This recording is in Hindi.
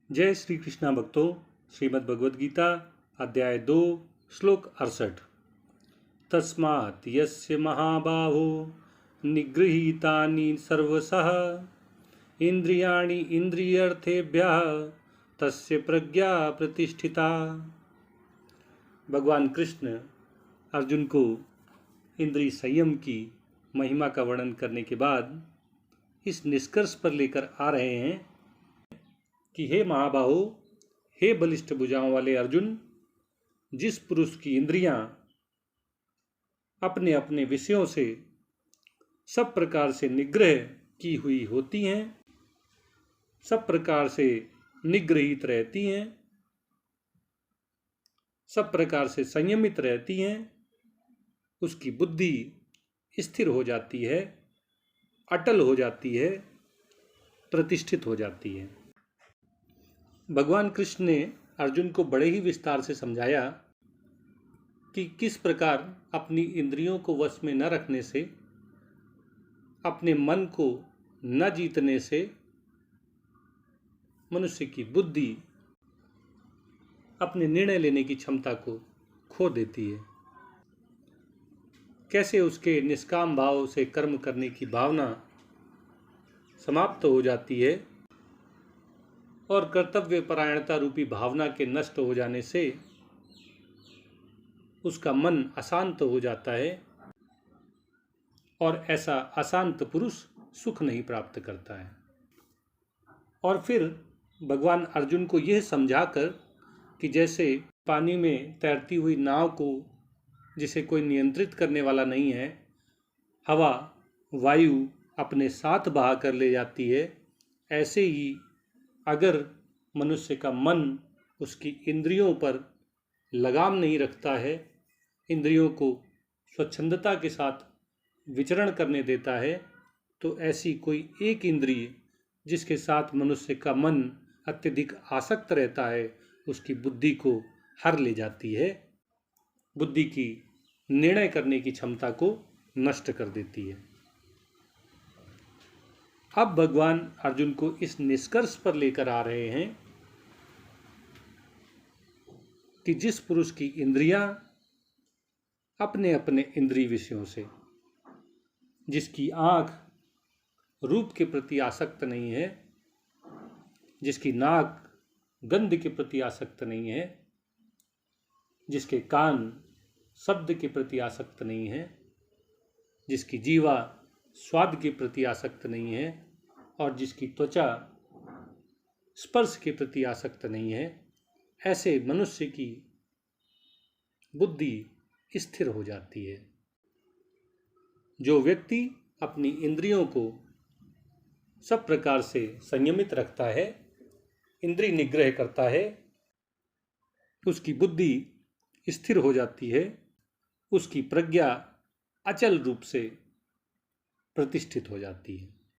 जय श्री कृष्णा भक्तों। श्रीमद् भगवद गीता अध्याय 2 श्लोक 68। तस्मात् यस्य महाबाहो निगृहीतानि सर्वशः इंद्रियाणि इंद्रियर्थेभ्यः तस्य प्रज्ञा प्रतिष्ठिता। भगवान कृष्ण अर्जुन को इंद्रिय संयम की महिमा का वर्णन करने के बाद इस निष्कर्ष पर लेकर आ रहे हैं कि हे महाबाहो, हे बलिष्ठ भुजाओं वाले अर्जुन, जिस पुरुष की इंद्रियां अपने अपने विषयों से सब प्रकार से निग्रह की हुई होती हैं, सब प्रकार से निग्रहित रहती हैं, सब प्रकार से संयमित रहती हैं, उसकी बुद्धि स्थिर हो जाती है, अटल हो जाती है, प्रतिष्ठित हो जाती है। भगवान कृष्ण ने अर्जुन को बड़े ही विस्तार से समझाया कि किस प्रकार अपनी इंद्रियों को वश में न रखने से, अपने मन को न जीतने से मनुष्य की बुद्धि अपने निर्णय लेने की क्षमता को खो देती है। कैसे उसके निष्काम भाव से कर्म करने की भावना समाप्त हो जाती है और कर्तव्य परायणता रूपी भावना के नष्ट हो जाने से उसका मन अशांत हो जाता है और ऐसा अशांत पुरुष सुख नहीं प्राप्त करता है। और फिर भगवान अर्जुन को यह समझाकर कि जैसे पानी में तैरती हुई नाव को जिसे कोई नियंत्रित करने वाला नहीं है, हवा वायु अपने साथ बहा कर ले जाती है, ऐसे ही अगर मनुष्य का मन उसकी इंद्रियों पर लगाम नहीं रखता है, इंद्रियों को स्वच्छंदता के साथ विचरण करने देता है, तो ऐसी कोई एक इंद्रिय जिसके साथ मनुष्य का मन अत्यधिक आसक्त रहता है, उसकी बुद्धि को हर ले जाती है, बुद्धि की निर्णय करने की क्षमता को नष्ट कर देती है। अब भगवान अर्जुन को इस निष्कर्ष पर लेकर आ रहे हैं कि जिस पुरुष की इंद्रियां अपने अपने इंद्रिय विषयों से, जिसकी आंख रूप के प्रति आसक्त नहीं है, जिसकी नाक गंध के प्रति आसक्त नहीं है, जिसके कान शब्द के प्रति आसक्त नहीं है, जिसकी जीवा स्वाद के प्रति आसक्त नहीं है और जिसकी त्वचा स्पर्श के प्रति आसक्त नहीं है, ऐसे मनुष्य की बुद्धि स्थिर हो जाती है। जो व्यक्ति अपनी इंद्रियों को सब प्रकार से संयमित रखता है, इंद्रिय निग्रह करता है, उसकी बुद्धि स्थिर हो जाती है, उसकी प्रज्ञा अचल रूप से प्रतिष्ठित हो जाती है।